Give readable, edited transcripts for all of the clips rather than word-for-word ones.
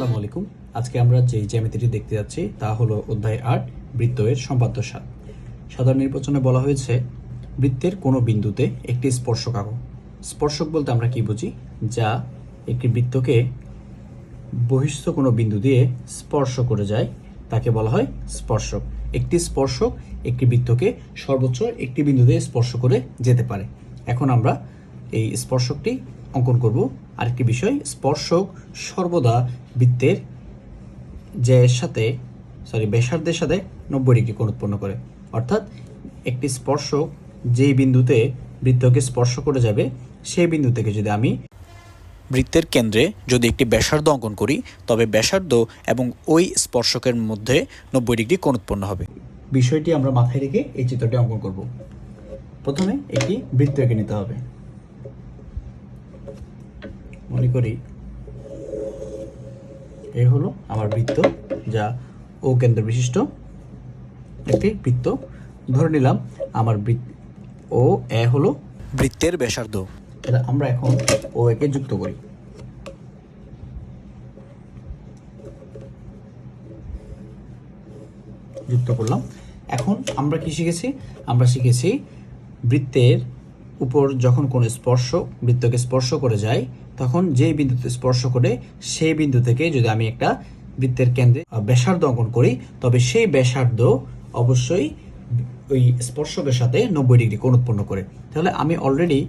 আসসালামু আলাইকুম। আজকে আমরা যে জ্যামিতিটি দেখতে যাচ্ছি তা হলো অধ্যায় ৮ বৃত্ত এর সম্পাদ্য স্বাদ। সাধারণ নির্বাচনে বলা হয়েছে বৃত্তের কোনো বিন্দুতে একটি স্পর্শক আঁকো। স্পর্শক বলতে আমরা কি বুঝি? যা একটি বৃত্তকে বহিস্থ কোনো বিন্দু দিয়ে স্পর্শ করে যায় তাকে বলা হয় স্পর্শক। একটি স্পর্শক একটি বৃত্তকে সর্বোচ্চ একটি বিন্দু দিয়ে স্পর্শ করে যেতে পারে। এখন আমরা এই স্পর্শকটি অঙ্কন করব। আরেকটি বিষয়, স্পর্শক সর্বদা বৃত্তের ব্যাসার্ধের সাথে 90 ডিগ্রি কোণ উৎপন্ন করে। অর্থাৎ একটি স্পর্শক যেই বিন্দুতে বৃত্তকে স্পর্শ করে যাবে সেই বিন্দু থেকে যদি আমি বৃত্তের কেন্দ্রে যদি একটি ব্যাসার্ধ অঙ্কন করি তবে ব্যাসার্ধ এবং ওই স্পর্শকের মধ্যে 90 ডিগ্রি কোণ উৎপন্ন হবে। বিষয়টি আমরা মাথায় রেখে এই চিত্রটি অঙ্কন করব। প্রথমে একটি বৃত্ত এঁকে নিতে হবে। মনে করি এ হলো আমার বৃত্ত, যা ও কেন্দ্র বিশিষ্ট একটি বৃত্ত। ধরে নিলাম আমার ও এ হলো বৃত্তের ব্যাসার্ধ। তাহলে আমরা এখন ও একে যুক্ত করি। যুক্ত করলাম। এখন আমরা কি শিখেছি? আমরা শিখেছি বৃত্তের উপর যখন কোনো স্পর্শক বৃত্তকে স্পর্শ করে যায় তখন যেই বিন্দুতে স্পর্শ করে সেই বিন্দু থেকে যদি আমি একটা বৃত্তের কেন্দ্রে ব্যাসার্ধ অঙ্কন করি তবে সেই ব্যাসার্ধ অবশ্যই ওই স্পর্শকের সাথে 90 ডিগ্রি কোণ উৎপন্ন করে। তাহলে আমি অলরেডি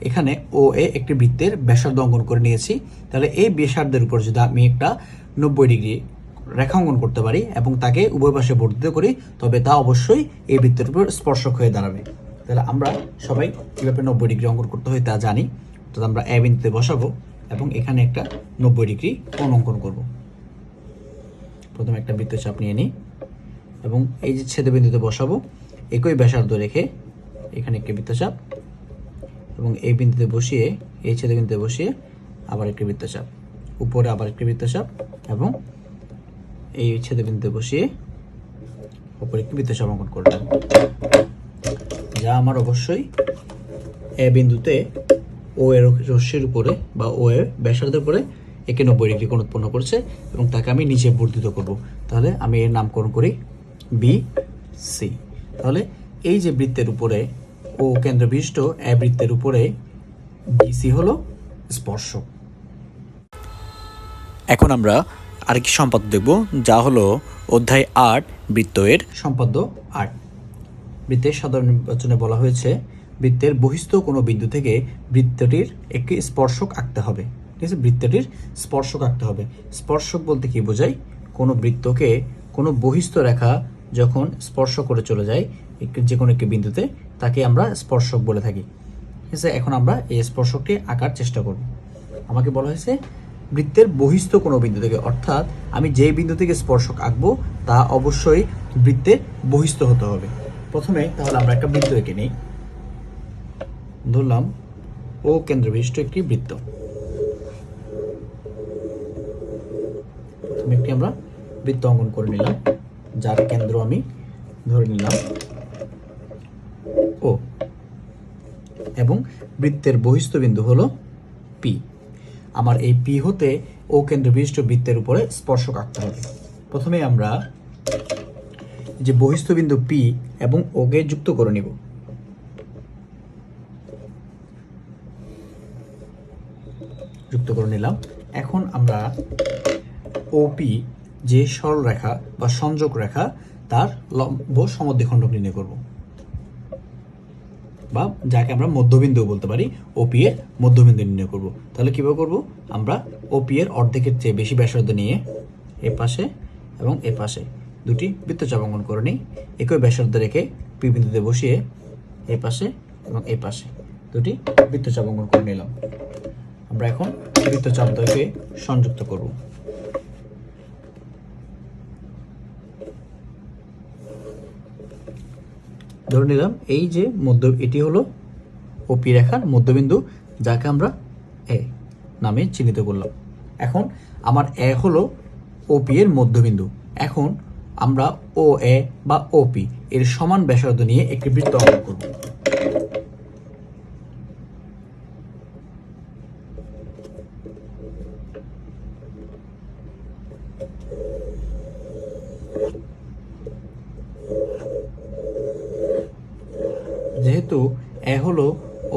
এখানে ও এ একটি বৃত্তের ব্যাসার্ধ অঙ্কন করে নিয়েছি। তাহলে এই ব্যাসার্ধের উপর যদি আমি একটা 90 ডিগ্রি রেখা অঙ্কন করতে পারি এবং তাকে উভয় পাশে বর্ধিত করি তবে তা অবশ্যই এই বৃত্তের উপর স্পর্শক হয়ে দাঁড়াবে। তাহলে আমরা সবাই কীভাবে 90 ডিগ্রি অঙ্কন করতে হয় তা জানি। তো আমরা এ বিন্দুতে বসাবো এবং এখানে একটা 90 ডিগ্রি কোণ অঙ্কন করব। প্রথমে একটা বৃত্তচাপ নিয়ে নিই এবং এই যে ছেদবিন্দুতে বসাবো একই ব্যাসার্ধ রেখে এখানে একটি বৃত্তচাপ এবং এই বিন্দুতে বসিয়ে এই ছেদবিন্দুতে বসিয়ে আবার একটি বৃত্তচাপ, উপরে আবার একটি বৃত্তচাপ এবং এই ছেদবিন্দুতে বসিয়ে উপরে একটি বৃত্তচাপ অঙ্কন করলাম, যা আমার অবশ্যই এ বিন্দুতে ও এর রশ্মির উপরে বা ও এর ব্যাসার্ধের উপরে একে 90 ডিগ্রি কোণ উৎপন্ন করছে এবং তাকে আমি নিচে বর্ধিত করব। তাহলে আমি এর নামকরণ করি বি সি। তাহলে এই যে বৃত্তের উপরে ও কেন্দ্র বিশিষ্ট এ বৃত্তের উপরে বিসি হলো স্পর্শক। এখন আমরা আরেকটি সম্পাদ্য দেখব, যা হলো অধ্যায় ৮ বৃত্ত এর সম্পাদ্য ৮। বৃত্তের সাধারণ নির্বাচনে বলা হয়েছে বৃত্তের বহিস্থ কোনো বিন্দু থেকে বৃত্তটির একটি স্পর্শক আঁকতে হবে। ঠিক আছে, বৃত্তটির স্পর্শক আঁকতে হবে। স্পর্শক বলতে কি বোঝায়? কোনো বৃত্তকে কোনো বহিস্থ রেখা যখন স্পর্শ করে চলে যায় যে কোনো একটি বিন্দুতে তাকে আমরা স্পর্শক বলে থাকি। ঠিক আছে, এখন আমরা এই স্পর্শকটি আঁকার চেষ্টা করব। আমাকে বলা হয়েছে বৃত্তের বহিস্থ কোনো বিন্দু থেকে, অর্থাৎ আমি যেই বিন্দু থেকে স্পর্শক আঁকবো তা অবশ্যই বৃত্তের বহিস্থ হতে হবে। প্রথমে তাহলে আমরা একটা বৃত্ত এঁকে নিই। ধরলাম ও কেন্দ্র বিশিষ্ট একটি বৃত্ত। প্রথমে একটি আমরা বৃত্ত অঙ্কন করে নিলাম, যার কেন্দ্র আমি ধরে নিলাম ও এবং বৃত্তের বহিস্থ বিন্দু হলো পি। আমার এই পি হতে ও কেন্দ্র বিশিষ্ট বৃত্তের উপরে স্পর্শক আঁকতে হবে। প্রথমে আমরা যে বহিস্থ বিন্দু পি এবং ওকে যুক্ত করে নিব। যুক্ত করে নিলাম। এখন আমরা ওপি যে সরল রেখা বা সংযোগ রেখা তার লম্ব সমদ্বিখণ্ডক নির্ণয় করব, বা যাকে আমরা মধ্যবিন্দু বলতে পারি, ওপি এর মধ্যবিন্দু নির্ণয় করব। তাহলে কিভাবে করব? আমরা ওপি এর অর্ধেকের চেয়ে বেশি ব্যাসার্ধ নিয়ে এ পাশে এবং এ পাশে দুটি বৃত্তচাপ অঙ্কন করে নিই। একই ব্যাসার্ধ রেখে পি বিন্দুতে বসিয়ে এ পাশে এবং এ পাশে দুটি বৃত্তচাপ অঙ্কন করে নিলাম। আমরা এখন বৃত্তচাপ দ্বয়কে সংযুক্ত করব। ধরে নিলাম এই যে এটি হলো ওপি রেখার মধ্যবিন্দু, যাকে আমরা এ নামে চিহ্নিত করলাম। এখন আমার এ হলো ওপি এর মধ্যবিন্দু। এখন আমরা ও এ বা ওপি এর সমান ব্যাসার্ধ নিয়ে একটি বৃত্ত অঙ্কন করব। যেহেতু এ হলো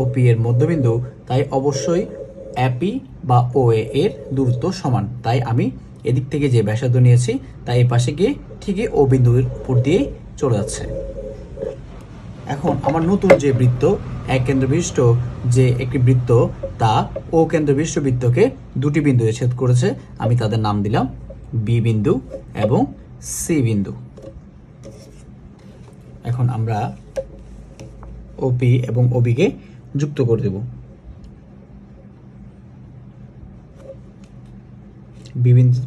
ওপি এর মধ্যবিন্দু, তাই অবশ্যই অ্যাপি বা ওএ এর দূরত্ব সমান। তাই আমি এদিক থেকে যে ব্যাসার্ধ নিয়েছি তাই এই পাশে গিয়ে ঠিকই ও বিন্দুর উপর দিয়েই চলে যাচ্ছে। এখন আমার নতুন যে বৃত্ত, এক কেন্দ্রবিশিষ্ট যে একটি বৃত্ত, তা ও কেন্দ্রবিশিষ্ট বৃত্তকে দুটি বিন্দুতে ছেদ করেছে। আমি তাদের নাম দিলাম বি বিন্দু এবং সি বিন্দু। এখন আমরা ওপি এবং ওবিকে যুক্ত করে দেব।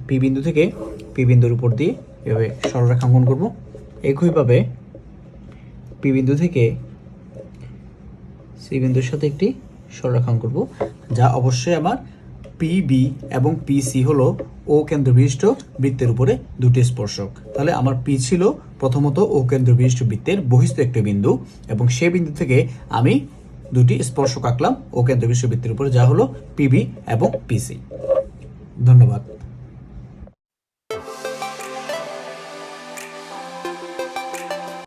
পি বিন্দু থেকে পি বিন্দুর উপর দিয়ে এভাবে সরলরেখা অঙ্কন করব। একইভাবে পি বিন্দু থেকে সি বিন্দুর সাথে একটি সরলরেখা অঙ্কন করব, যা অবশ্যই আমার পিবি এবং পিসি হলো ও কেন্দ্রবিশিষ্ট বৃত্তের উপরে দুটি স্পর্শক। তাহলে আমার পি ছিল প্রথমত ও কেন্দ্রবিশিষ্ট বৃত্তের বহিস্থ একটি বিন্দু, এবং সেই বিন্দু থেকে আমি দুটি স্পর্শক আঁকলাম ও কেন্দ্রবিশিষ্ট বৃত্তের উপরে, যা হলো পিবি এবং পিসি।